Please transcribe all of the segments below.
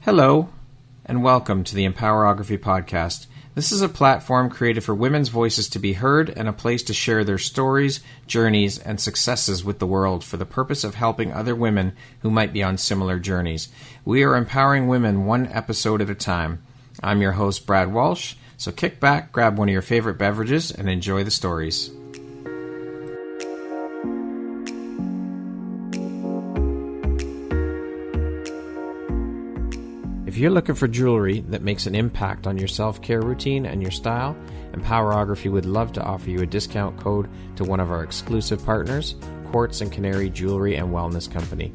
Hello, and welcome to the Empowerography Podcast. This is a platform created for women's voices to be heard and a place to share their stories, journeys, and successes with the world for the purpose of helping other women who might be on similar journeys. We are empowering women one episode at a time. I'm your host, Brad Walsh, so kick back, grab one of your favorite beverages, and enjoy the stories. If you're looking for jewelry that makes an impact on your self-care routine and your style, Empowerography would love to offer you a discount code to one of our exclusive partners, Quartz and Canary Jewelry and Wellness Company.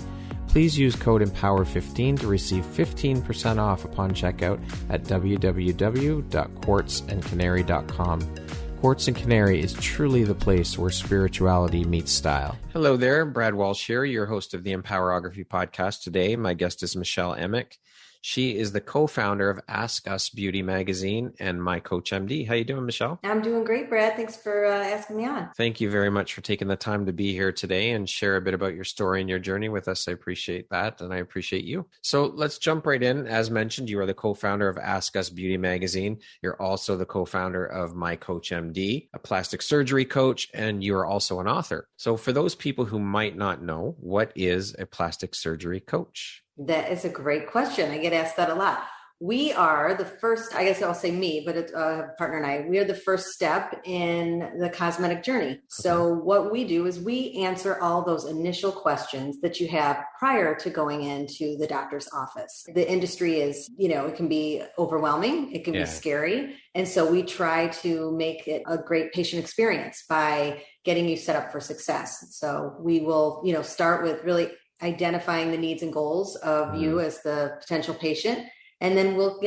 Please use code EMPOWER15 to receive 15% off upon checkout at www.quartzandcanary.com. Quartz and Canary is truly the place where spirituality meets style. Hello there, Brad Walsh here, your host of the Empowerography Podcast. Today, my guest is Michelle Emmick. She is the co-founder of Ask Us Beauty Magazine and My Coach MD. How you doing, Michelle? I'm doing great, Brad. Thanks for asking me on. Thank you very much for taking the time to be here today and share a bit about your story and your journey with us. I appreciate that, and I appreciate you. So let's jump right in. As mentioned, you are the co-founder of Ask Us Beauty Magazine. You're also the co-founder of My Coach MD, a plastic surgery coach, and you are also an author. So for those people who might not know, what is a plastic surgery coach? That is a great question. I get asked that a lot. We are the first, I guess I'll say me, but it's a partner and I, we are the first step in the cosmetic journey. Okay. So what we do is we answer all those initial questions that you have prior to going into the doctor's office. The industry is, it can be overwhelming. It can be scary. And so we try to make it a great patient experience by getting you set up for success. So we will, start with really identifying the needs and goals of you as the potential patient. And then we'll,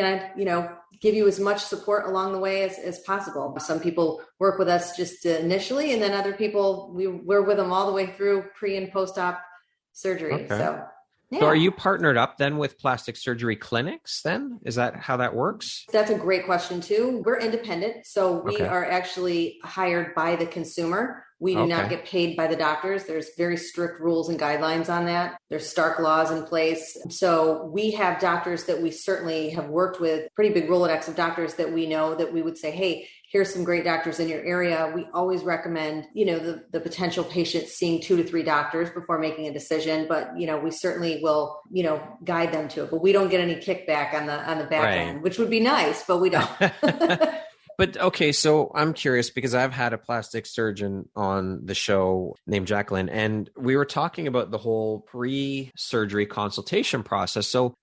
give you as much support along the way as possible. Some people work with us just initially, and then other people, we're with them all the way through pre and post-op surgery. Okay. So are you partnered up then with plastic surgery clinics then? Is that how that works? That's a great question too. We're independent. So we are actually hired by the consumer. We do not get paid by the doctors. There's very strict rules and guidelines on that. There's stark laws in place. So we have doctors that we certainly have worked with, pretty big Rolodex of doctors that we know that we would say, hey, here's some great doctors in your area. We always recommend, the potential patient seeing 2 to 3 doctors before making a decision. But, we certainly will, guide them to it. But we don't get any kickback on the back end, which would be nice, but we don't. But okay, so I'm curious because I've had a plastic surgeon on the show named Jacqueline, and we were talking about the whole pre-surgery consultation process. So,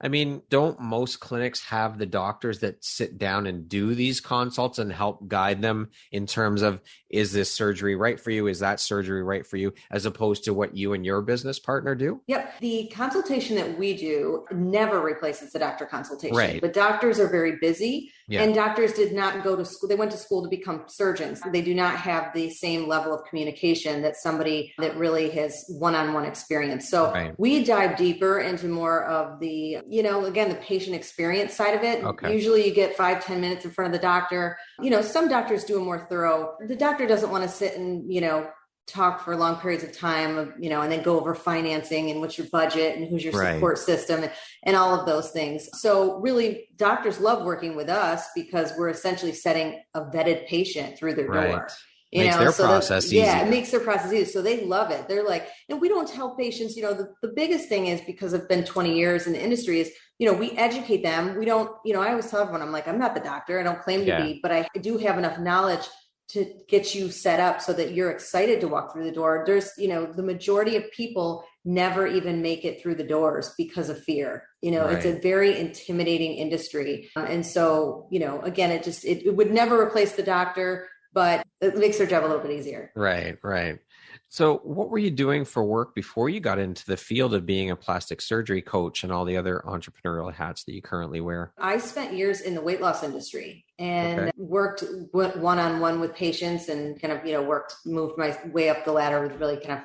don't most clinics have the doctors that sit down and do these consults and help guide them in terms of, is this surgery right for you? Is that surgery right for you? As opposed to what you and your business partner do? Yep. The consultation that we do never replaces the doctor consultation. Right. But doctors are very busy. Yeah. And doctors did not go to school. They went to school to become surgeons. They do not have the same level of communication that somebody that really has one-on-one experience. So we dive deeper into more of the, again, the patient experience side of it. Okay. Usually you get 5-10 minutes in front of the doctor. Some doctors do a more thorough. The doctor doesn't want to sit and, talk for long periods of time, and then go over financing and what's your budget and who's your support system and all of those things. So really doctors love working with us because we're essentially setting a vetted patient through their door. Makes their process easier. Yeah, it makes their process easier. So they love it. They're like, and we don't tell patients, the biggest thing is, because I've been 20 years in the industry, is, we educate them. We don't, I always tell everyone, I'm like, I'm not the doctor. I don't claim to be, but I do have enough knowledge to get you set up so that you're excited to walk through the door. There's, the majority of people never even make it through the doors because of fear. It's a very intimidating industry. And so, again, it would never replace the doctor, but it makes their job a little bit easier. Right. So what were you doing for work before you got into the field of being a plastic surgery coach and all the other entrepreneurial hats that you currently wear? I spent years in the weight loss industry and worked one-on-one with patients and kind of, moved my way up the ladder with really kind of,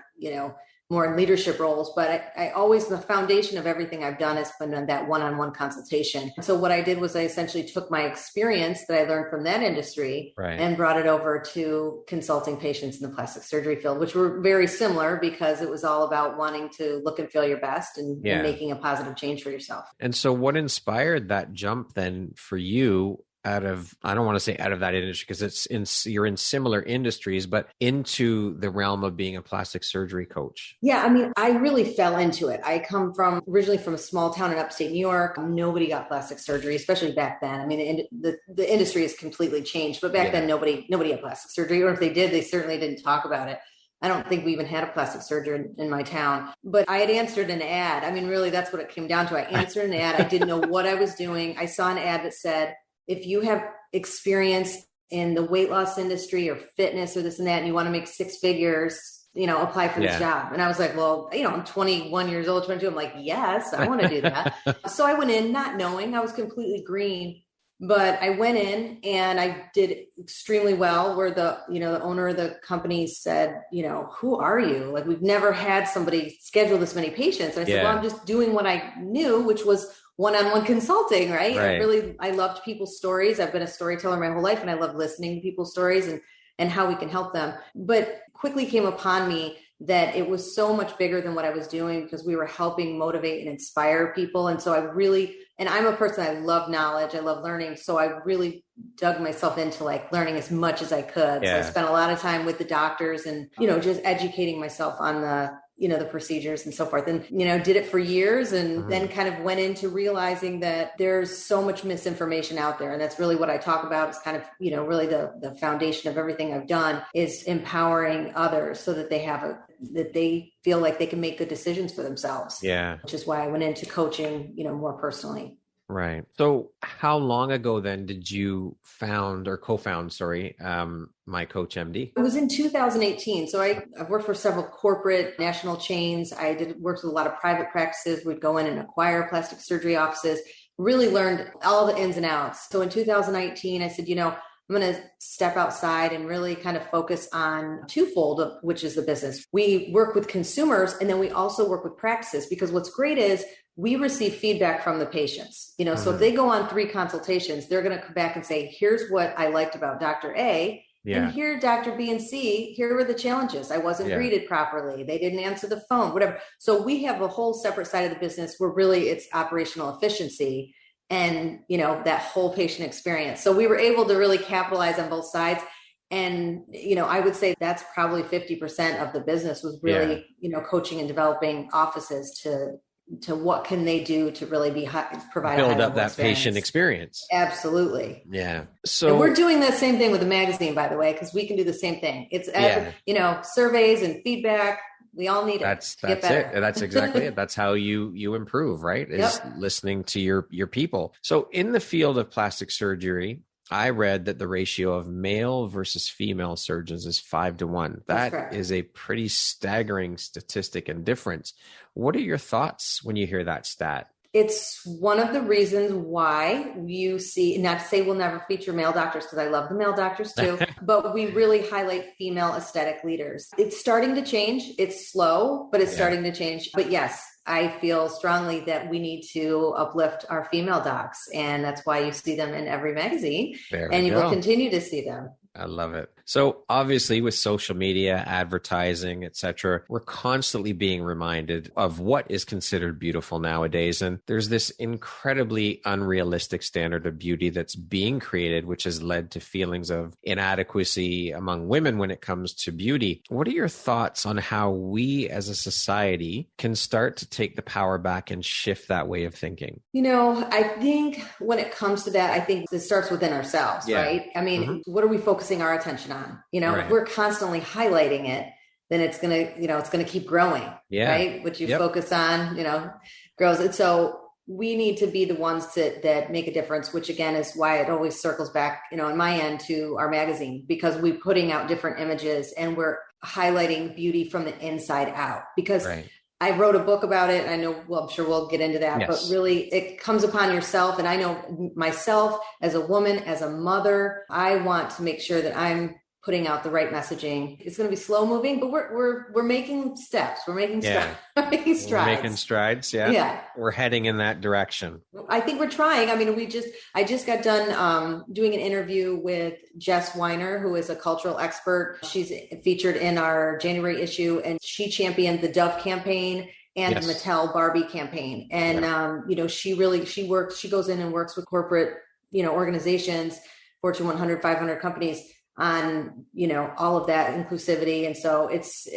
more in leadership roles, but I always, the foundation of everything I've done has been that one-on-one consultation. So what I did was I essentially took my experience that I learned from that industry and brought it over to consulting patients in the plastic surgery field, which were very similar because it was all about wanting to look and feel your best and making a positive change for yourself. And so what inspired that jump then for you out of, I don't want to say out of that industry because you're in similar industries, but into the realm of being a plastic surgery coach? Yeah, I mean, I really fell into it. I come originally from a small town in upstate New York. Nobody got plastic surgery, especially back then. I mean, the industry has completely changed, but back then nobody had plastic surgery, or if they did, they certainly didn't talk about it. I don't think we even had a plastic surgeon in my town, but I had answered an ad. I mean, really, that's what it came down to. I answered an ad. I didn't know what I was doing. I saw an ad that said, if you have experience in the weight loss industry or fitness or this and that, and you want to make six figures, apply for this job. And I was like, well, I'm 21 years old, 22. I'm like, yes, I want to do that. So I went in not knowing. I was completely green, but I went in and I did extremely well, where the owner of the company said, who are you? Like, we've never had somebody schedule this many patients. And I said, well, I'm just doing what I knew, which was one-on-one consulting, right? I loved people's stories. I've been a storyteller my whole life, and I love listening to people's stories and how we can help them. But quickly came upon me that it was so much bigger than what I was doing, because we were helping motivate and inspire people. And so I'm a person, I love knowledge, I love learning. So I really dug myself into learning as much as I could. So I spent a lot of time with the doctors and, just educating myself on the procedures and so forth, and, did it for years, and then kind of went into realizing that there's so much misinformation out there. And that's really what I talk about, is kind of, really the foundation of everything I've done is empowering others so that they feel like they can make good decisions for themselves. Yeah. Which is why I went into coaching, more personally. Right. So how long ago then did you co-found, My Coach MD? It was in 2018. So I've worked for several corporate national chains. I worked with a lot of private practices. We'd go in and acquire plastic surgery offices, really learned all the ins and outs. So in 2019, I said, I'm going to step outside and really kind of focus on twofold, which is the business. We work with consumers, and then we also work with practices, because what's great is we receive feedback from the patients. So if they go on 3 consultations, they're going to come back and say, here's what I liked about Dr. A. And here, Dr. B and C, here were the challenges. I wasn't greeted properly. They didn't answer the phone, whatever. So we have a whole separate side of the business where really it's operational efficiency and, that whole patient experience. So we were able to really capitalize on both sides. And, I would say that's probably 50% of the business was really, coaching and developing offices to what can they do to really provide build up that patient experience. Absolutely. Yeah. So and we're doing the same thing with the magazine, by the way, because we can do the same thing. It's, surveys and feedback. We all need it. That's it. That's exactly it. That's how you improve, right? Is listening to your people. So in the field of plastic surgery, I read that the ratio of male versus female surgeons is 5-1. That is a pretty staggering statistic and difference. What are your thoughts when you hear that stat? It's one of the reasons why you see, not to say we'll never feature male doctors, because I love the male doctors too, but we really highlight female aesthetic leaders. It's starting to change. It's slow, but it's starting to change. But yes, I feel strongly that we need to uplift our female docs. And that's why you see them in every magazine. And you will continue to see them. I love it. So obviously with social media, advertising, etc., we're constantly being reminded of what is considered beautiful nowadays. And there's this incredibly unrealistic standard of beauty that's being created, which has led to feelings of inadequacy among women when it comes to beauty. What are your thoughts on how we as a society can start to take the power back and shift that way of thinking? I think when it comes to that, I think it starts within ourselves, right? I mean, what are we focusing our attention on? If we're constantly highlighting it, then it's going to keep growing, right? What you focus on, grows. And so we need to be the ones that make a difference, which again is why it always circles back, in my end to our magazine, because we're putting out different images and we're highlighting beauty from the inside out, because I wrote a book about it. I know, I'm sure we'll get into that, but really it comes upon yourself. And I know myself as a woman, as a mother, I want to make sure that I'm putting out the right messaging. It's going to be slow moving, but we're making steps. We're making strides. We're making strides. Yeah. Yeah. We're heading in that direction. I think we're trying. I mean, I just got done doing an interview with Jess Weiner, who is a cultural expert. She's featured in our January issue, and she championed the Dove campaign and the Mattel Barbie campaign. And, she goes in and works with corporate, organizations, Fortune 100, 500 companies on, all of that inclusivity. And so it's,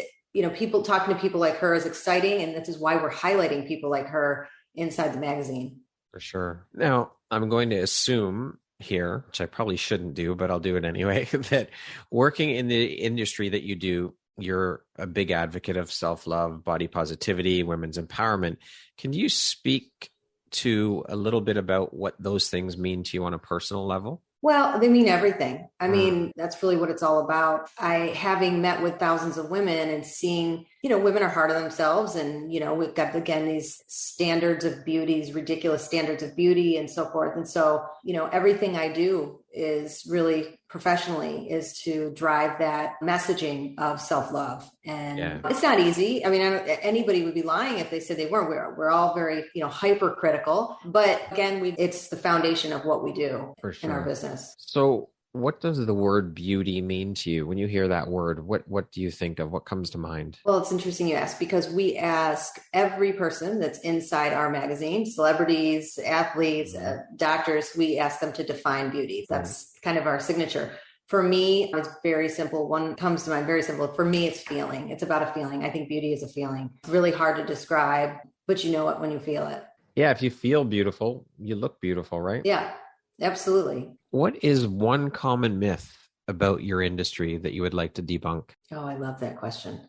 people talking to people like her is exciting. And this is why we're highlighting people like her inside the magazine. For sure. Now, I'm going to assume here, which I probably shouldn't do, but I'll do it anyway, that working in the industry that you do, you're a big advocate of self-love, body positivity, women's empowerment. Can you speak to a little bit about what those things mean to you on a personal level? Well, they mean everything. I mean, that's really what it's all about. Having met with thousands of women and seeing, women are hard on themselves. And, we've got, again, these standards of beauty, these ridiculous standards of beauty and so forth. And so, everything I do is really professionally is to drive that messaging of self-love. And it's not easy. I mean, anybody would be lying if they said they weren't. We're all very, hypercritical, but again, it's the foundation of what we do in our business. So what does the word beauty mean to you? When you hear that word, what do you think of? What comes to mind? Well, it's interesting you ask, because we ask every person that's inside our magazine, celebrities, athletes, doctors, we ask them to define beauty. That's kind of our signature. For me, it's very simple. One comes to mind, very simple. For me, it's feeling. It's about a feeling. I think beauty is a feeling. It's really hard to describe, but you know it when you feel it. Yeah, if you feel beautiful, you look beautiful, right? Yeah, absolutely. What is one common myth about your industry that you would like to debunk? Oh, I love that question.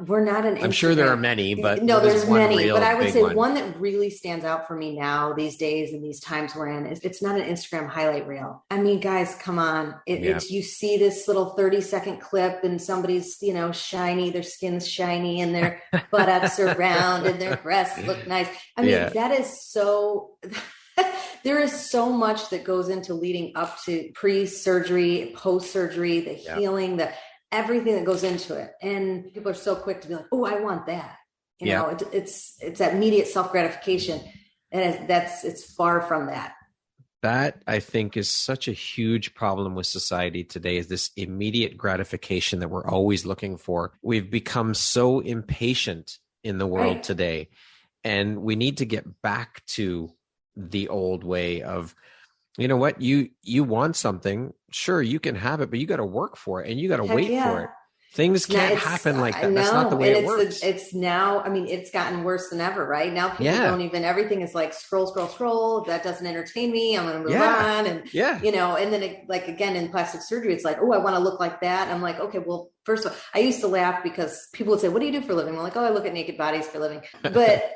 We're not an Instagram. I'm sure there are many, but no, there's many. But I would say one that really stands out for me now these days and these times we're in is it's not an Instagram highlight reel. I mean, guys, come on. It's you see this little 30-second clip and somebody's, shiny, their skin's shiny and their buttocks are round and their breasts look nice. I mean, that is so... There is so much that goes into leading up to pre-surgery, post-surgery, the healing, everything that goes into it. And people are so quick to be like, oh, I want that. It's that immediate self-gratification. And it's far from that. That, I think, is such a huge problem with society today, is this immediate gratification that we're always looking for. We've become so impatient in the world today. And we need to get back to the old way of, you want something, sure, you can have it, but you got to work for it and you got to wait for it. Things can't happen like that. That's not the way it works. It's now, I mean, it's gotten worse than ever, right? Now people don't even, everything is like scroll. That doesn't entertain me. I'm going to move on. And, and then again, in plastic surgery, it's like, oh, I want to look like that. I'm like, okay, well, first of all, I used to laugh because people would say, what do you do for a living? I'm like, oh, I look at naked bodies for a living. But,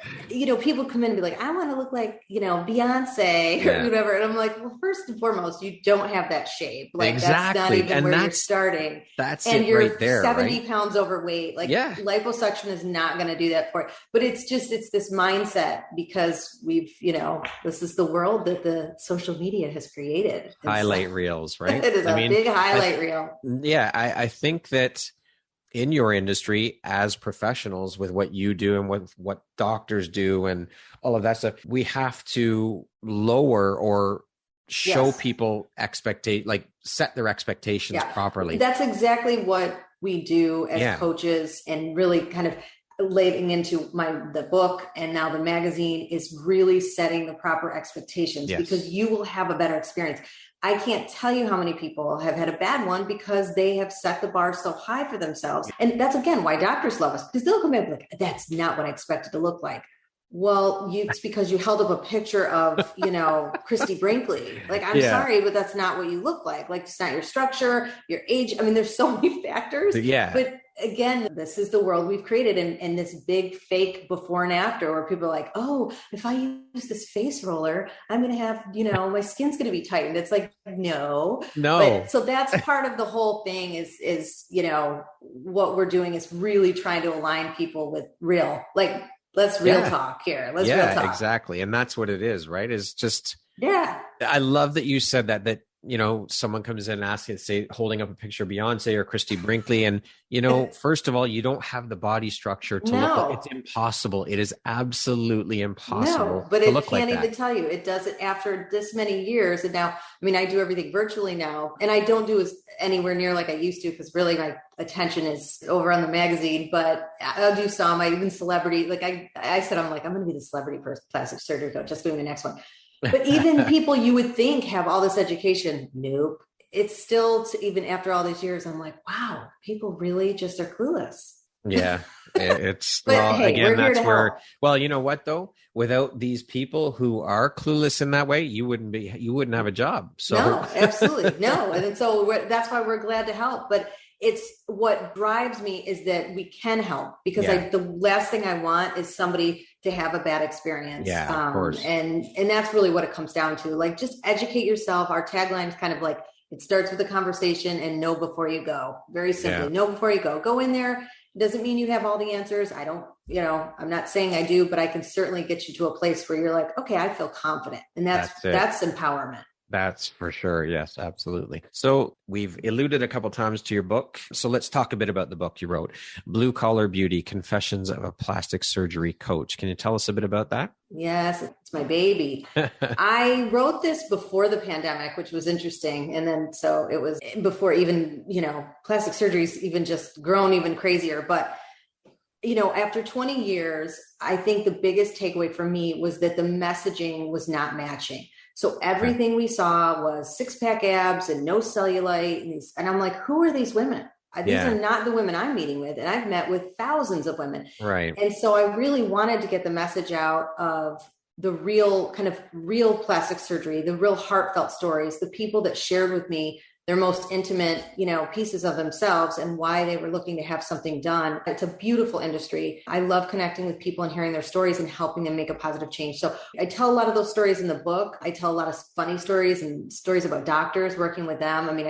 people come in and be like, I want to look like, Beyonce or whatever. And I'm like, well, first and foremost, you don't have that shape. Like that's not even where you're starting. That's and it you're right there. 70 pounds overweight. Like liposuction is not going to do that for it. But it's this mindset because we've, this is the world that the social media has created. Highlight reels, right? It is a big highlight reel. Yeah. I think that in your industry as professionals with what you do and what doctors do and all of that stuff, we have to lower or show people set their expectations properly. That's exactly what we do as coaches, and really kind of laying into the book and now the magazine is really setting the proper expectations because you will have a better experience. I can't tell you how many people have had a bad one because they have set the bar so high for themselves. And that's, again, why doctors love us, because they'll come in and be like, that's not what I expected to look like. Well, it's because you held up a picture of, Christy Brinkley. Like, I'm sorry, but that's not what you look like. Like, it's not your structure, your age. I mean, there's so many factors. Yeah. But again, this is the world we've created, and this big fake before and after where people are like, oh, if I use this face roller, I'm going to have, my skin's going to be tightened. It's like, no. But, so that's part of the whole thing is, what we're doing is really trying to align people with real, like, let's real talk here. Real talk. Exactly. And that's what it is, right? It's just, I love that you said that someone comes in and asks, say, holding up a picture of Beyonce or Christy Brinkley. And, first of all, you don't have the body structure to look like it's impossible. It is absolutely impossible. But to it look can't like even that. tell you. It does it after this many years. And now, I mean, I do everything virtually now, and I don't do as anywhere near like I used to, because really my attention is over on the magazine, but I'll do some, even celebrity. Like I said, I'm going to be the celebrity plastic surgery coach, just doing the next one. But even people you would think have all this education, nope. It's still, even after all these years, I'm like, wow, people really just are clueless. Yeah, it's but hey, again, that's where, help. well, you know what though, without these people who are clueless in that way, you wouldn't have a job. So no, absolutely no. And so that's why we're glad to help. But it's what drives me is that we can help, because the last thing I want is somebody to have a bad experience. Yeah, of course. And that's really what it comes down to. Like, just educate yourself. Our tagline is kind of like, it starts with a conversation and know before you go. Very simply, know before you go. Go in there. It doesn't mean you have all the answers. I don't, I'm not saying I do, but I can certainly get you to a place where you're like, okay, I feel confident. And that's empowerment. That's for sure. Yes, absolutely. So we've alluded a couple times to your book. So let's talk a bit about the book you wrote, Blue Collar Beauty, Confessions of a Plastic Surgery Coach. Can you tell us a bit about that? Yes, it's my baby. I wrote this before the pandemic, which was interesting. And then, so it was before even, plastic surgery's even just grown even crazier. But after 20 years, I think the biggest takeaway for me was that the messaging was not matching. So everything we saw was 6-pack abs and no cellulite. And I'm like, who are these women? These are not the women I'm meeting with. And I've met with thousands of women. Right. And so I really wanted to get the message out of the real plastic surgery, the real heartfelt stories, the people that shared with me their most intimate, pieces of themselves and why they were looking to have something done. It's a beautiful industry. I love connecting with people and hearing their stories and helping them make a positive change. So I tell a lot of those stories in the book. I tell a lot of funny stories and stories about doctors, working with them. I mean,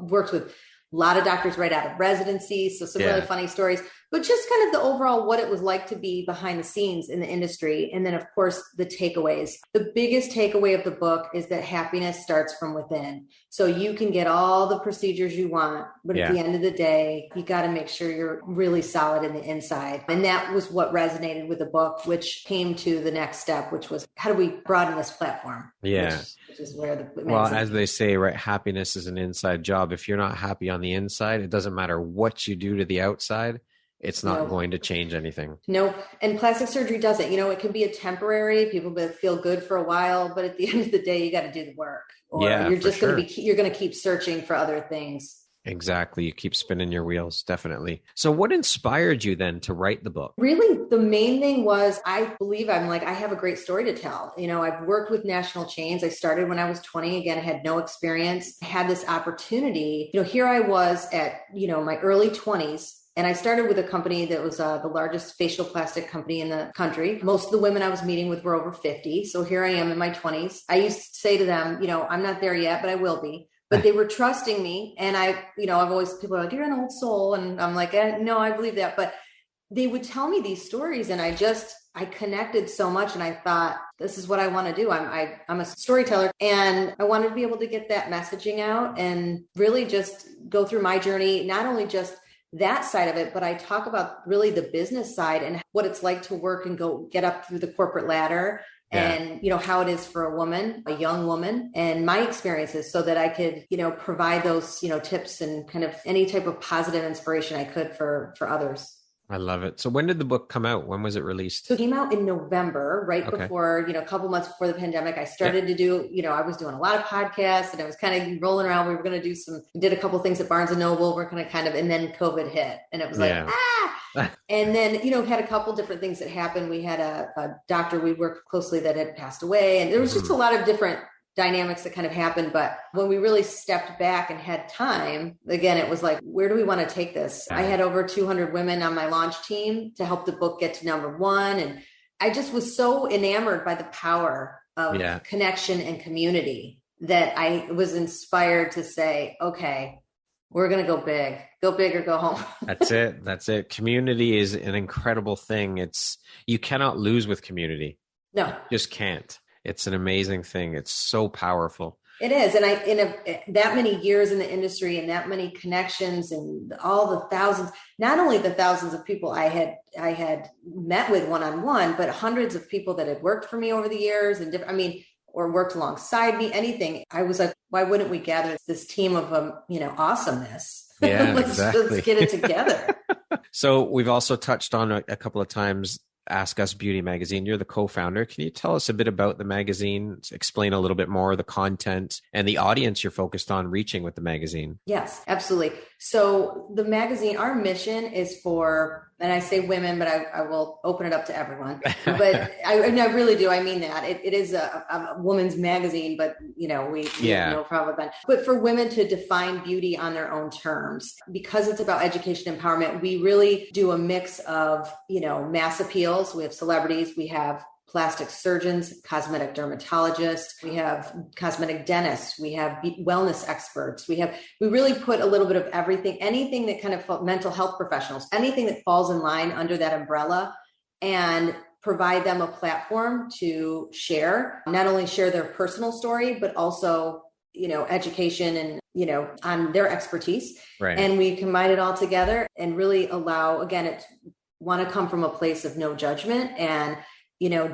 worked with a lot of doctors right out of residency. So some really funny stories, but just kind of the overall, what it was like to be behind the scenes in the industry. And then of course the takeaways. The biggest takeaway of the book is that happiness starts from within. So you can get all the procedures you want, but at the end of the day, you got to make sure you're really solid in the inside. And that was what resonated with the book, which came to the next step, which was, how do we broaden this platform? Yeah. Which is where well, as they say, right, happiness is an inside job. If you're not happy on the inside, it doesn't matter what you do to the outside. It's not going to change anything. Nope. And plastic surgery doesn't. It can be a temporary, people feel good for a while, but at the end of the day, you got to do the work. Or you're just going to keep searching for other things. Exactly. You keep spinning your wheels. Definitely. So what inspired you then to write the book? Really, the main thing was, I believe I have a great story to tell. I've worked with national chains. I started when I was 20. Again, I had no experience. I had this opportunity. Here I was at, my early 20s. And I started with a company that was the largest facial plastic company in the country. Most of the women I was meeting with were over 50. So here I am in my 20s. I used to say to them, I'm not there yet, but I will be. But they were trusting me. And I've always, people are like, you're an old soul. And I'm like, no, I believe that. But they would tell me these stories and I connected so much. And I thought, this is what I want to do. I'm a storyteller and I wanted to be able to get that messaging out and really just go through my journey, not only just that side of it, but I talk about really the business side and what it's like to work and go get up through the corporate ladder and, how it is for a woman, a young woman, and my experiences so that I could, provide those, tips and kind of any type of positive inspiration I could for others. I love it. So when did the book come out? When was it released? So it came out in November, right before, a couple months before the pandemic. I started to do, I was doing a lot of podcasts and I was kind of rolling around. We were going to do did a couple things at Barnes and Noble. We're going to and then COVID hit and it was like, and then, had a couple different things that happened. We had a doctor we worked closely that had passed away and there was just a lot of different dynamics that kind of happened. But when we really stepped back and had time, again, it was like, where do we want to take this? I had over 200 women on my launch team to help the book get to number one. And I just was so enamored by the power of connection and community that I was inspired to say, okay, we're going to go big or go home. That's it. Community is an incredible thing. You cannot lose with community. No, you just can't. It's an amazing thing. It's so powerful. It is. And that many years in the industry and that many connections and all the thousands, not only the thousands of people I had met with one-on-one, but hundreds of people that had worked for me over the years and or worked alongside me, anything. I was like, why wouldn't we gather this team of, awesomeness? Yeah, let's get it together. So we've also touched on a couple of times Ask Us Beauty Magazine. You're the co-founder. Can you tell us a bit about the magazine? Explain a little bit more the content and the audience you're focused on reaching with the magazine. Yes, absolutely. So the magazine, our mission is for, and I say women, but I will open it up to everyone. But I really do. I mean that. It is a woman's magazine, but we have no problem with that. But for women to define beauty on their own terms, because it's about education empowerment, we really do a mix of, mass appeals. We have celebrities, we have plastic surgeons, cosmetic dermatologists, we have cosmetic dentists, we have wellness experts. We really put a little bit of everything, anything that kind of mental health professionals, anything that falls in line under that umbrella, and provide them a platform to not only share their personal story, but also, education and, on their expertise. Right. And we combine it all together and really allow, again, want to come from a place of no judgment and,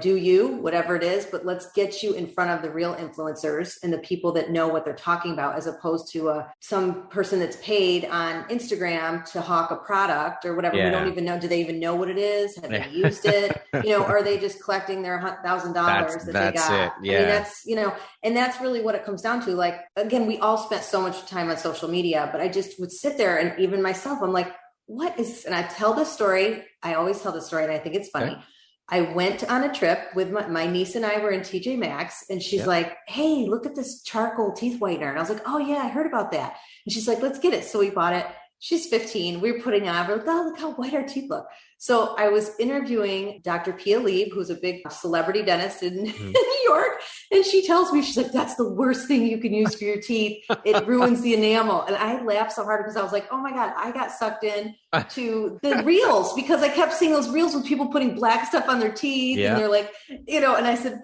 do you, whatever it is, but let's get you in front of the real influencers and the people that know what they're talking about, as opposed to some person that's paid on Instagram to hawk a product or whatever. Yeah. We don't even know. Do they even know what it is? Have they used it? Are they just collecting their $1,000 that they got? It. Yeah. I mean, and that's really what it comes down to. Like, again, we all spent so much time on social media, but I just would sit there, and even myself, I'm like, and I tell this story. I always tell this story, and I think it's funny. Okay. I went on a trip with my niece, and I were in TJ Maxx, and she's like, hey, look at this charcoal teeth whitener. And I was like, oh yeah, I heard about that. And she's like, let's get it. So we bought it. She's 15. We were putting it on. We're like, oh, look how white our teeth look. So I was interviewing Dr. Pia Lieb, who's a big celebrity dentist in New York. And she tells me, she's like, that's the worst thing you can use for your teeth. It ruins the enamel. And I laughed so hard because I was like, oh my God, I got sucked in to the reels, because I kept seeing those reels with people putting black stuff on their teeth. Yeah. And they're like, and I said,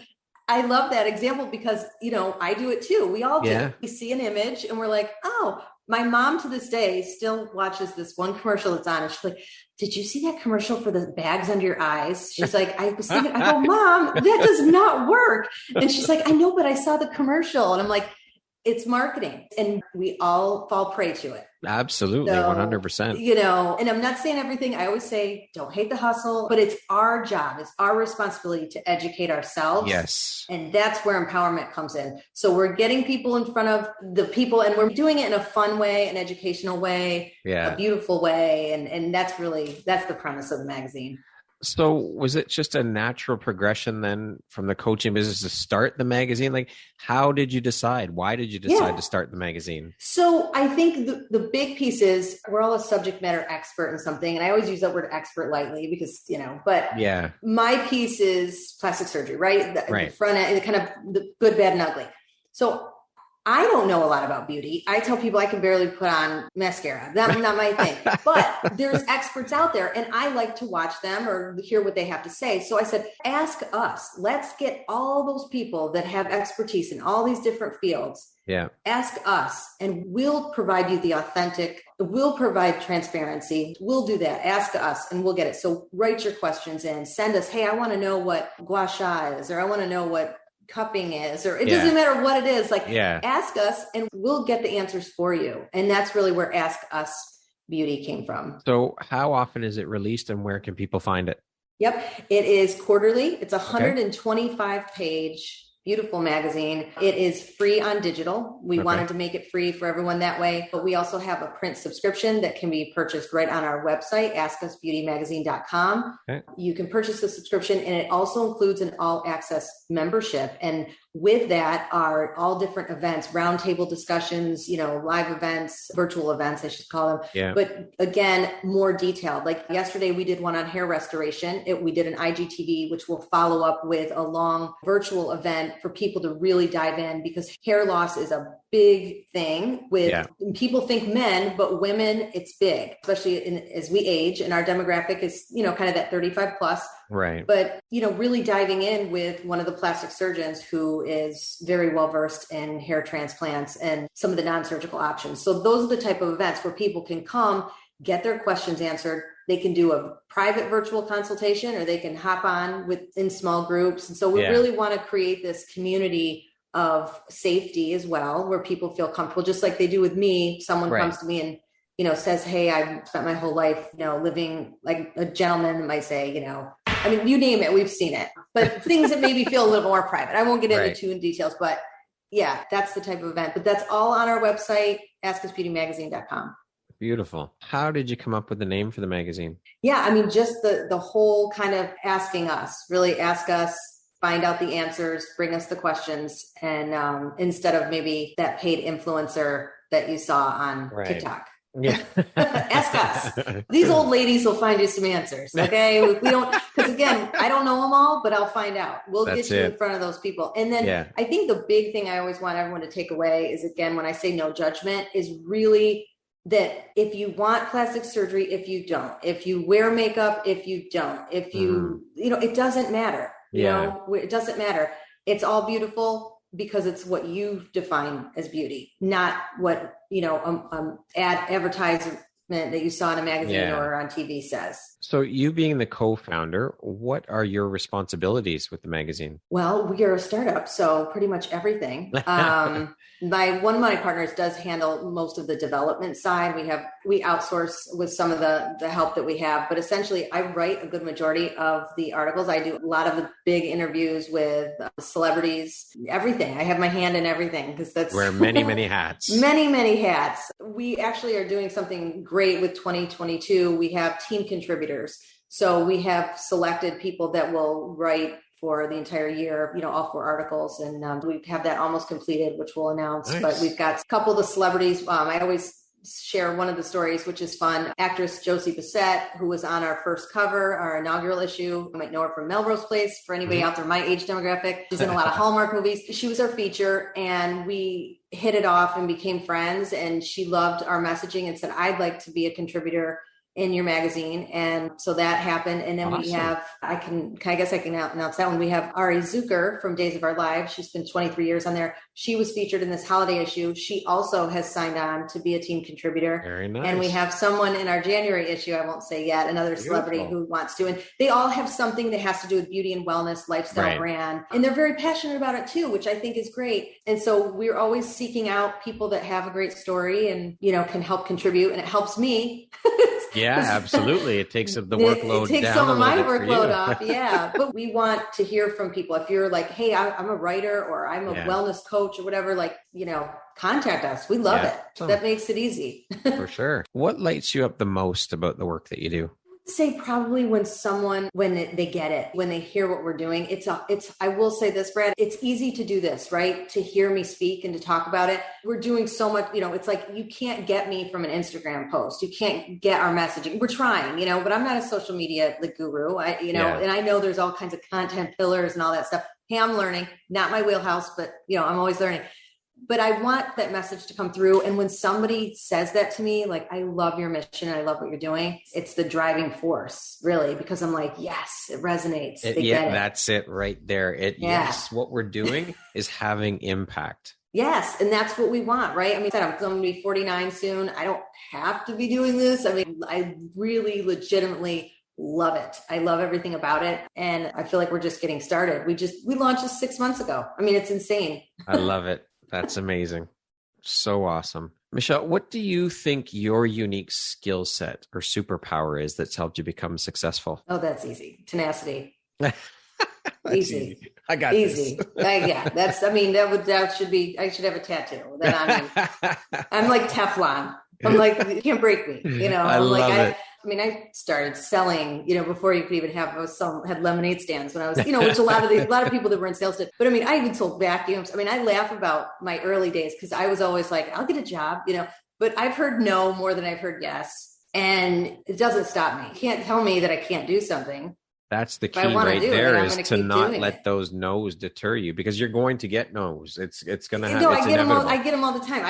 I love that example because, I do it too. We all do. Yeah. We see an image and we're like, oh, my mom to this day still watches this one commercial that's on, and she's like, did you see that commercial for the bags under your eyes? She's like, I was thinking, I go, Mom, that does not work. And she's like, I know, but I saw the commercial. And I'm like, it's marketing, and we all fall prey to it. Absolutely. So, 100%. And I'm not saying everything. I always say, don't hate the hustle, but it's our job. It's our responsibility to educate ourselves. Yes. And that's where empowerment comes in. So we're getting people in front of the people, and we're doing it in a fun way, an educational way, a beautiful way. And that's the premise of the magazine. So was it just a natural progression then from the coaching business to start the magazine? Like, how did you decide? Why did you decide to start the magazine? So I think the big piece is we're all a subject matter expert in something. And I always use that word expert lightly because, but my piece is plastic surgery, right? The front end, kind of the good, bad, and ugly. So I don't know a lot about beauty. I tell people I can barely put on mascara. That's not my thing. But there's experts out there, and I like to watch them or hear what they have to say. So I said, ask us. Let's get all those people that have expertise in all these different fields. Yeah. Ask us, and we'll provide you the authentic. We'll provide transparency. We'll do that. Ask us, and we'll get it. So write your questions in. Send us, hey, I want to know what gua sha is, or I want to know what cupping is, or it doesn't matter what it is. Ask us and we'll get the answers for you. And that's really where Ask Us Beauty came from. So how often is it released, and where can people find it? Yep. It is quarterly. It's a 125 page beautiful magazine. It is free on digital. We wanted to make it free for everyone that way, but we also have a print subscription that can be purchased right on our website, askusbeautymagazine.com. Okay. You can purchase the subscription, and it also includes an all access membership. And with that are all different events, roundtable discussions, live events, virtual events, I should call them. Yeah. But again, more detailed. Like yesterday, we did one on hair restoration. We did an IGTV, which will follow up with a long virtual event for people to really dive in, because hair loss is a big thing with people think men, but women, it's big, especially as we age, and our demographic is, kind of that 35 plus. Right. But, really diving in with one of the plastic surgeons who is very well versed in hair transplants and some of the non-surgical options. So those are the type of events where people can come, get their questions answered. They can do a private virtual consultation, or they can hop on in small groups. And so we really want to create this community of safety as well, where people feel comfortable, just like they do with me. Someone comes to me and, says, hey, I've spent my whole life, living like a gentleman might say, you name it, we've seen it, but things that maybe feel a little more private. I won't get into too in details, but yeah, that's the type of event. But that's all on our website, askusbeautymagazine.com. Beautiful. How did you come up with the name for the magazine? Yeah, just the whole kind of asking us, really ask us, find out the answers, bring us the questions, and instead of maybe that paid influencer that you saw on TikTok. Yeah. Ask us. These old ladies will find you some answers. Okay. We don't, because again, I don't know them all, but I'll find out. We'll get you in front of those people. And then I think the big thing I always want everyone to take away is, again, when I say no judgment, is really that if you want plastic surgery, if you don't, if you wear makeup, if you don't, if you, it doesn't matter. It doesn't matter. It's all beautiful because it's what you define as beauty, not what, advertisement that you saw in a magazine or on TV says. So you being the co-founder, what are your responsibilities with the magazine? Well, we are a startup, so pretty much everything. One of my partners does handle most of the development side. We outsource with some of the help that we have, but essentially I write a good majority of the articles. I do a lot of the big interviews with celebrities, everything. I have my hand in everything because that's wear many, many hats. Many, many hats. We actually are doing something great with 2022. We have team contributors. So we have selected people that will write for the entire year, all 4 articles. And we have that almost completed, which we'll announce. Nice. But we've got a couple of the celebrities. I always share one of the stories, which is fun. Actress Josie Bissett, who was on our first cover, our inaugural issue. You might know her from Melrose Place. For anybody out there, my age demographic, she's in a lot of Hallmark movies. She was our feature, and we hit it off and became friends. And she loved our messaging and said, I'd like to be a contributor in your magazine. And so that happened. And then we have, I guess I can announce that one. We have Ari Zucker from Days of Our Lives. She's been 23 years on there. She was featured in this holiday issue. She also has signed on to be a team contributor. Very nice. And we have someone in our January issue, I won't say yet, another celebrity who wants to. And they all have something that has to do with beauty and wellness, lifestyle brand. And they're very passionate about it too, which I think is great. And so we're always seeking out people that have a great story and, can help contribute. And it helps me. Yeah, absolutely. It takes the workload It takes down some of my workload off. Yeah. But we want to hear from people. If you're like, hey, I'm a writer or I'm a wellness coach or whatever, contact us. We love it. Awesome. That makes it easy. For sure. What lights you up the most about the work that you do? Say probably when they get it, when they hear what we're doing, I will say this, Brad, it's easy to do this, right? To hear me speak and to talk about it. We're doing so much, it's like, you can't get me from an Instagram post. You can't get our messaging. We're trying, but I'm not a social media guru, and I know there's all kinds of content pillars and all that stuff. Hey, I'm learning, not my wheelhouse, but I'm always learning. But I want that message to come through. And when somebody says that to me, like, I love your mission, I love what you're doing, it's the driving force, really, because I'm like, yes, it resonates. That's it right there. Yes, what we're doing is having impact. Yes. And that's what we want, right? I'm going to be 49 soon. I don't have to be doing this. I really legitimately love it. I love everything about it. And I feel like we're just getting started. We launched this 6 months ago. It's insane. I love it. That's amazing. So awesome. Michelle, what do you think your unique skill set or superpower is that's helped you become successful? Oh, that's easy. Tenacity. Easy. I got easy. This. That should be, I should have a tattoo. I'm like Teflon. I'm like, you can't break me. I love it. I started selling, before you could even have had lemonade stands when I was, which a lot of people that were in sales did. But I even sold vacuums. I laugh about my early days because I was always like, I'll get a job, but I've heard no more than I've heard yes. And it doesn't stop me. You can't tell me that I can't do something. That's the key right there, is to not let those no's deter you, because you're going to get no's. It's going to happen. No, I get them all the time.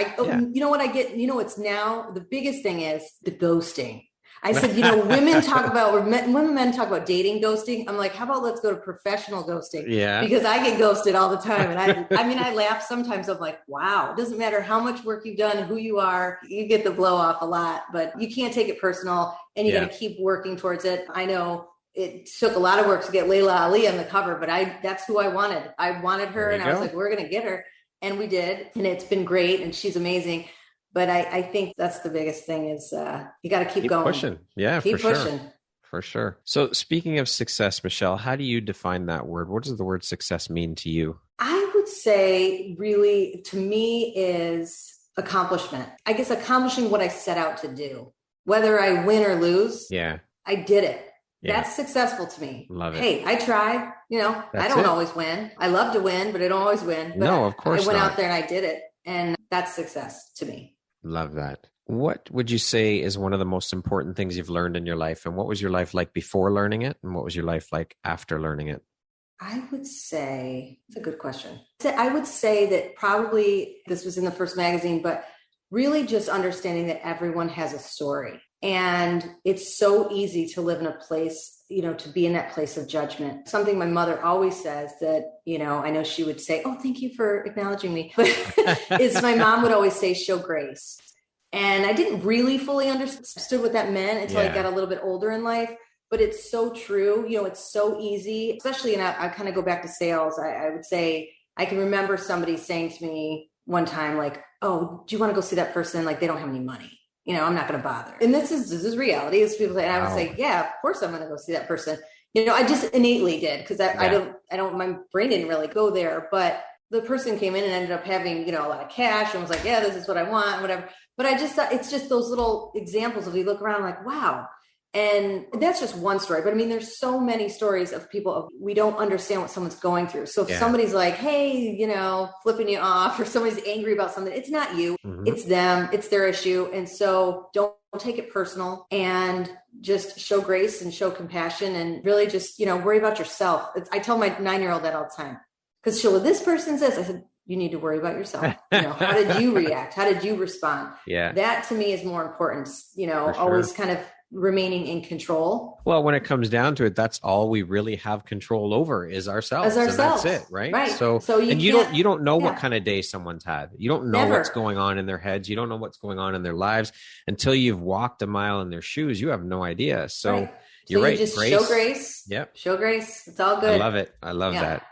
You know what I get? It's now the biggest thing is the ghosting. I said, women talk about, or men talk about dating ghosting. I'm like, how about let's go to professional ghosting? Yeah. Because I get ghosted all the time. And I laugh sometimes. I'm like, wow, it doesn't matter how much work you've done, who you are, you get the blow off a lot, but you can't take it personal and you got to keep working towards it. I know it took a lot of work to get Layla Ali on the cover, but that's who I wanted. I wanted her and I was like, we're going to get her. And we did. And it's been great. And she's amazing. But I think that's the biggest thing is you got to keep going. Pushing. Yeah, keep pushing. Sure. For sure. So speaking of success, Michelle, how do you define that word? What does the word success mean to you? I would say really to me is accomplishment. I guess accomplishing what I set out to do, whether I win or lose. Yeah, I did it. Yeah. That's successful to me. Love it. Hey, I tried. I don't always win. I love to win, but I don't always win. But no, of course I went out there and I did it. And that's success to me. Love that. What would you say is one of the most important things you've learned in your life? And what was your life like before learning it? And what was your life like after learning it? I would say, it's a good question. I would say that probably this was in the first magazine, but really just understanding that everyone has a story. And it's so easy to live in a place, to be in that place of judgment. Something my mother always says that, I know she would say, oh, thank you for acknowledging me. But is my mom would always say, show grace. And I didn't really fully understood what that meant until I got a little bit older in life. But it's so true. It's so easy, especially, and I kind of go back to sales. I would say, I can remember somebody saying to me one time, like, oh, do you want to go see that person? Like, they don't have any money. I'm not going to bother. And this is reality. As people say, and I would say, yeah, of course I'm going to go see that person. I just innately did because my brain didn't really go there. But the person came in and ended up having, a lot of cash and was like, yeah, this is what I want, whatever. But I just thought it's just those little examples of you look around like, wow. And that's just one story. But I mean, there's so many stories of people, we don't understand what someone's going through. So if somebody's like, hey, flipping you off or somebody's angry about something, it's not you, it's them, it's their issue. And so don't take it personal and just show grace and show compassion and really just, worry about yourself. I tell my 9-year-old that all the time because she'll, this person says, I said, you need to worry about yourself. How did you react? How did you respond? Yeah. That to me is more important, always kind of remaining in control. Well, when it comes down to it, that's all we really have control over is ourselves. And that's it, right? Right. So you don't know what kind of day someone's had. You don't know what's going on in their heads. You don't know what's going on in their lives until you've walked a mile in their shoes. You have no idea. So you're right. Just show grace. Yep. Show grace. It's all good. I love it. I love that.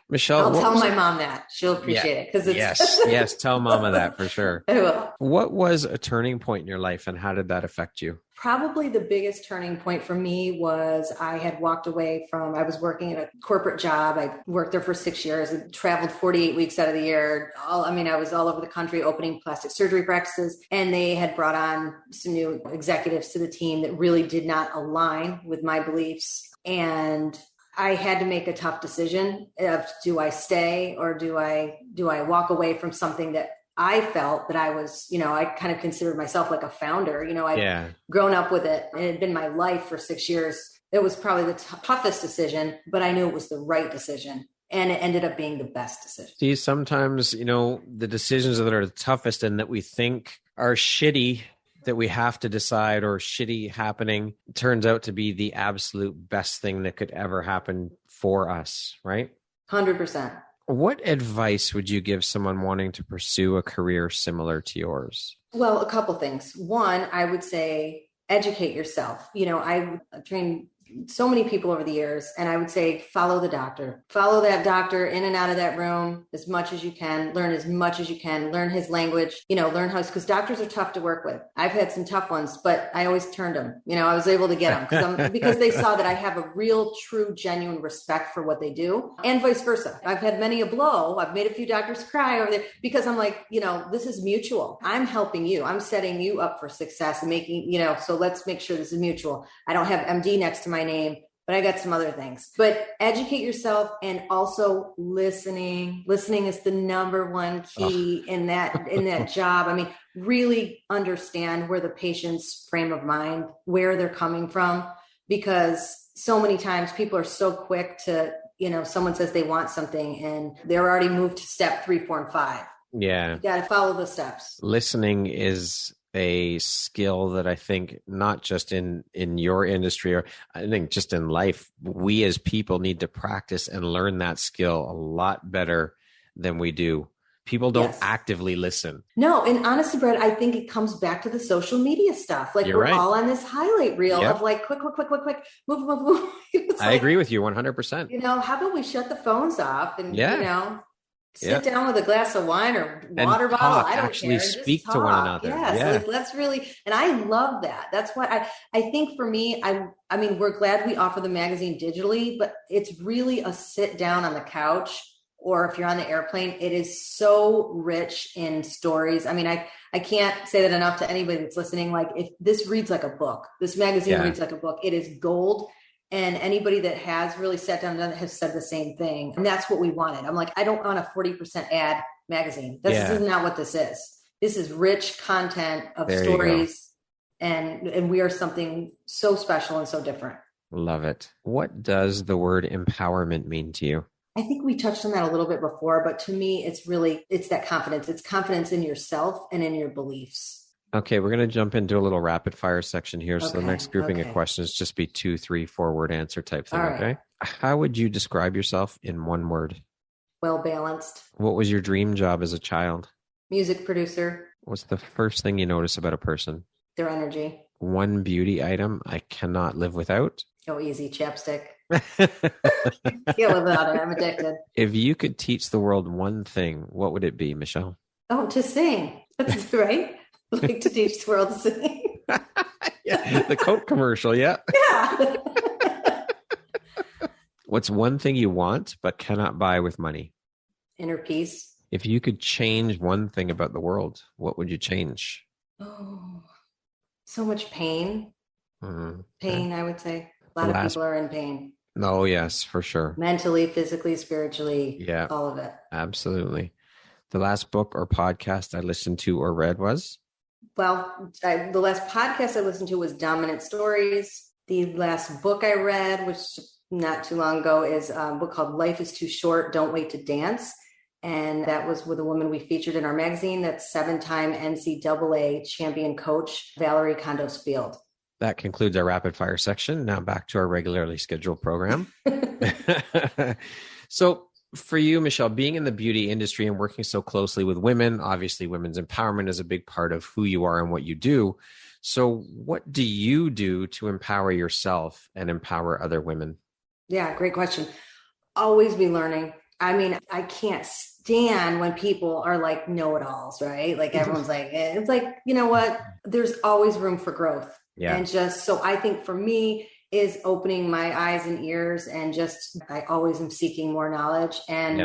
Michelle, I'll tell my mom that. She'll appreciate it because it's yes, tell mama that for sure. I will. What was a turning point in your life and how did that affect you? Probably the biggest turning point for me was I had walked away from, I was working at a corporate job. I worked there for 6 years and traveled 48 weeks out of the year. I was all over the country opening plastic surgery practices, and they had brought on some new executives to the team that really did not align with my beliefs. And I had to make a tough decision of, do I stay or do I walk away from something that I felt that I was, I kind of considered myself like a founder. I'd grown up with it. It had been my life for 6 years. It was probably the toughest decision, but I knew it was the right decision. And it ended up being the best decision. See, sometimes, the decisions that are the toughest and that we think are shitty that we have to decide or shitty happening turns out to be the absolute best thing that could ever happen for us, right? 100%. What advice would you give someone wanting to pursue a career similar to yours? Well, a couple things. One, I would say educate yourself. I've trained so many people over the years, and I would say follow the doctor. Follow that doctor in and out of that room as much as you can. Learn as much as you can. Learn his language. Learn how, because doctors are tough to work with. I've had some tough ones, but I always turned them. I was able to get them because they saw that I have a real, true, genuine respect for what they do, and vice versa. I've had many a blow. I've made a few doctors cry over there because I'm like, this is mutual. I'm helping you. I'm setting you up for success and making, so let's make sure this is mutual. I don't have MD next to my name, but I got some other things. But educate yourself, and also listening. Listening is the number one key in that job. Really understand where the patient's frame of mind, where they're coming from, because so many times people are so quick to, someone says they want something and they're already moved to step 3, 4, and 5. Yeah. You got to follow the steps. Listening is a skill that I think not just in your industry, or I think just in life, we as people need to practice and learn that skill a lot better than we do. People don't Yes. actively listen. No, and honestly, Brett, I think it comes back to the social media stuff. Like You're we're right. all on this highlight reel Yep. of like quick, move, move, move. It's I agree with you 100%. how about we shut the phones off and, Yeah. sit down with a glass of wine or water And bottle. talk, I don't actually care. Just speak to one talk. another. Yes. Yeah. Like let's really, and I love that. That's why I think for me, I mean, we're glad we offer the magazine digitally, but it's really a sit down on the couch, or if you're on the airplane, it is so rich in stories. I mean, I can't say that enough to anybody that's listening. Like if this reads like a book, this magazine reads like a book. It is gold. And anybody that has really sat down and has said the same thing. And that's what we wanted. I'm like, I don't want a 40% ad magazine. This is not what this is. This is rich content of stories. And we are something so special and so different. Love it. What does the word empowerment mean to you? I think we touched on that a little bit before, but to me, it's that confidence. It's confidence in yourself and in your beliefs. Okay, we're going to jump into a little rapid fire section here. So the next grouping of questions just be 2, 3, 4 word answer type thing. Right. Okay. How would you describe yourself in one word? Well balanced. What was your dream job as a child? Music producer. What's the first thing you notice about a person? Their energy. One beauty item I cannot live without. Oh, easy. Chapstick. Can't live without it. I'm addicted. If you could teach the world one thing, what would it be, Michelle? Oh, to sing. That's right. Like to teach the world to sing. Yeah, the Coke commercial. Yeah. Yeah. What's one thing you want but cannot buy with money? Inner peace. If you could change one thing about the world, what would you change? Oh, so much pain. Mm-hmm. Pain, I would say. A lot of people are in pain. Oh, yes, for sure. Mentally, physically, spiritually. Yeah. All of it. Absolutely. The last book or podcast I listened to or read was? Well, the last podcast I listened to was Dominant Stories. The last book I read, which not too long ago, is a book called Life is Too Short, Don't Wait to Dance. And that was with a woman we featured in our magazine. That's 7-time NCAA champion coach, Valerie Kondos-Field. That concludes our rapid fire section. Now back to our regularly scheduled program. So for you, Michelle, being in the beauty industry and working so closely with women, obviously women's empowerment is a big part of who you are and what you do. So what do you do to empower yourself and empower other women? Yeah, great question. Always be learning. I mean, I can't stand when people are like know-it-alls, right? Like everyone's like, it's like, you know what? There's always room for growth. Yeah. And just, so I think for me is opening my eyes and ears and just, I always am seeking more knowledge and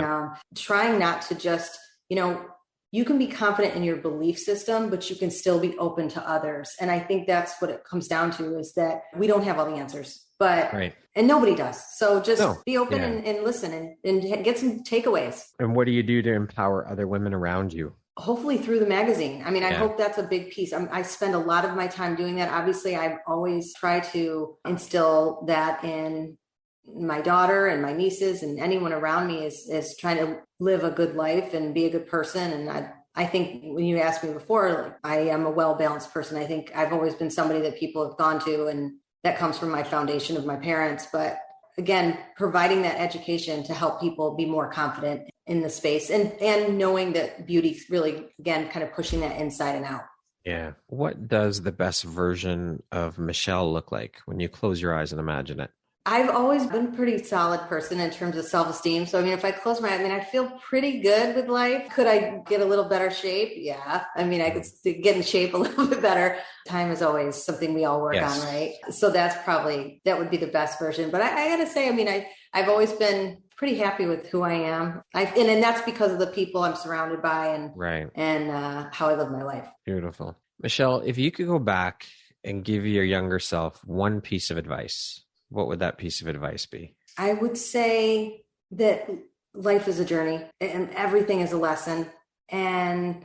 trying not to just, you can be confident in your belief system, but you can still be open to others. And I think that's what it comes down to, is that we don't have all the answers, but, and nobody does. So just be open and listen and get some takeaways. And what do you do to empower other women around you? Hopefully through the magazine. I mean, I hope that's a big piece. I spend a lot of my time doing that. Obviously, I always try to instill that in my daughter and my nieces and anyone around me is trying to live a good life and be a good person. And I think when you asked me before, like, I am a well-balanced person. I think I've always been somebody that people have gone to, and that comes from my foundation of my parents. But again, providing that education to help people be more confident in the space and knowing that beauty really, again, kind of pushing that inside and out. Yeah. What does the best version of Michelle look like when you close your eyes and imagine it? I've always been a pretty solid person in terms of self-esteem. So, I mean, if I close my eyes, I feel pretty good with life. Could I get a little better shape? Yeah. I mean, I could get in shape a little bit better. Time is always something we all work on, right? So that would be the best version. But I got to say, I mean, I've always been pretty happy with who I am. And that's because of the people I'm surrounded by and how I live my life. Beautiful. Michelle, if you could go back and give your younger self one piece of advice, what would that piece of advice be? I would say that life is a journey and everything is a lesson. And,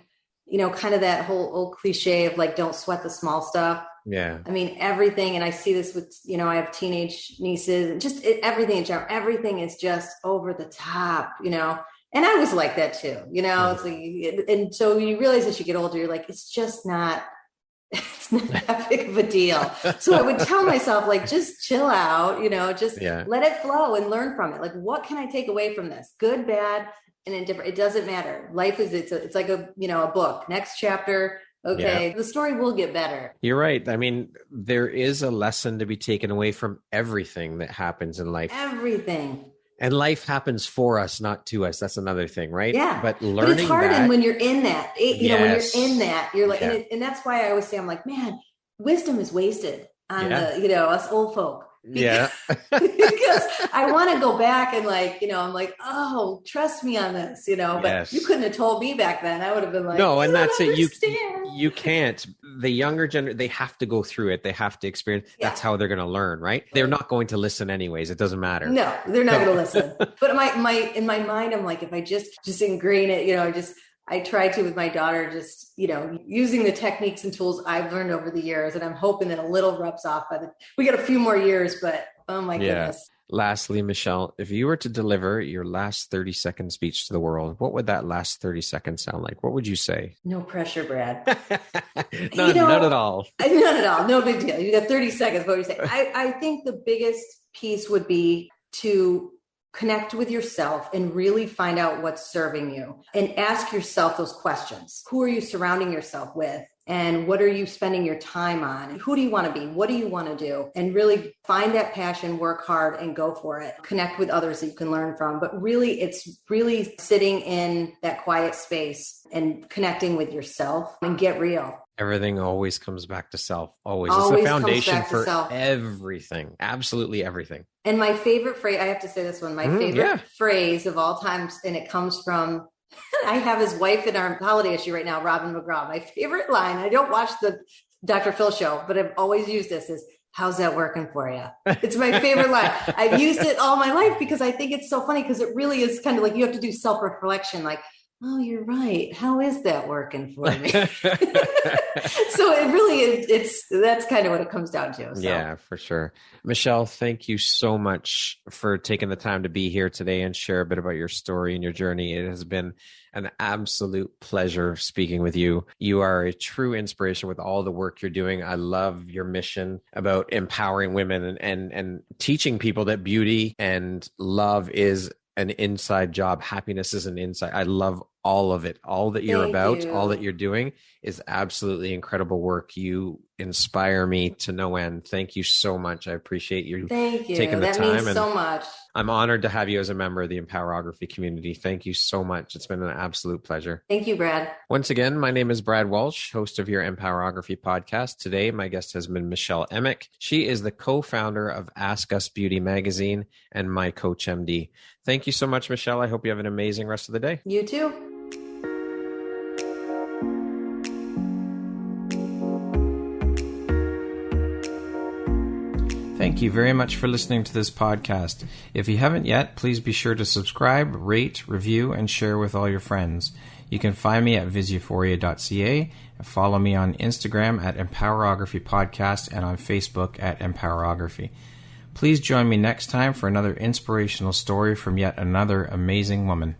kind of that whole old cliche of like, don't sweat the small stuff. Yeah. I mean, everything. And I see this with, I have teenage nieces and just everything in general. Everything is just over the top, and I was like that too, it's like, and so you realize as you get older, you're like, it's just not It's not that big of a deal. So I would tell myself, like, just chill out, just let it flow and learn from it. Like, what can I take away from this? Good, bad, and indifferent. It doesn't matter. Life is, it's like a book. Next chapter. Okay. Yeah. The story will get better. You're right. I mean, there is a lesson to be taken away from everything that happens in life. Everything. And life happens for us, not to us. That's another thing, right? Yeah. But learning it's hard that, when you're in that, when you're in that, you're like, and that's why I always say, I'm like, man, wisdom is wasted on us old folk. Because I want to go back and I'm like, oh, trust me on this, but you couldn't have told me back then. I would have been like, no, and that's it. You can't. The younger generation, they have to go through it. They have to experience. Yeah. That's how they're going to learn, right? They're not going to listen anyways. It doesn't matter. No, they're not going to listen. But in my mind, I'm like, if I just ingrain it, I try to with my daughter, just, using the techniques and tools I've learned over the years. And I'm hoping that a little rubs off we got a few more years, but oh my goodness. Lastly, Michelle, if you were to deliver your last 30-second speech to the world, what would that last 30 seconds sound like? What would you say? No pressure, Brad. None at all. None at all. No big deal. You got 30 seconds. What would you say? I think the biggest piece would be to connect with yourself and really find out what's serving you and ask yourself those questions. Who are you surrounding yourself with? And what are you spending your time on? Who do you want to be? What do you want to do? And really find that passion, work hard, and go for it. Connect with others that you can learn from. But really, it's really sitting in that quiet space and connecting with yourself and get real. Everything always comes back to self. Always. It's the foundation for everything. Absolutely everything. And my favorite phrase, I have to say this one, my favorite phrase of all times, and it comes from, I have his wife in our holiday issue right now, Robin McGraw. My favorite line, I don't watch the Dr. Phil show, but I've always used this, is, how's that working for you? It's my favorite line. I've used it all my life because I think it's so funny, because it really is kind of like you have to do self-reflection, like, oh, you're right. How is that working for me? So it really is, that's kind of what it comes down to. So. Yeah, for sure. Michelle, thank you so much for taking the time to be here today and share a bit about your story and your journey. It has been an absolute pleasure speaking with you. You are a true inspiration with all the work you're doing. I love your mission about empowering women and teaching people that beauty and love is an inside job. Happiness is an inside. I love all of it. All that you're all that you're doing is absolutely incredible work. You inspire me to no end. Thank you so much. I appreciate you taking the time. That means so much. I'm honored to have you as a member of the Empowerography community. Thank you so much. It's been an absolute pleasure. Thank you, Brad. Once again, my name is Brad Walsh, host of your Empowerography podcast. Today, my guest has been Michelle Emmick. She is the co-founder of Ask Us Beauty magazine and My Coach MD. Thank you so much, Michelle. I hope you have an amazing rest of the day. You too. Thank you very much for listening to this podcast. If you haven't yet, please be sure to subscribe, rate, review, and share with all your friends. You can find me at visuphoria.ca and follow me on Instagram at Empowerography Podcast and on Facebook at Empowerography. Please join me next time for another inspirational story from yet another amazing woman.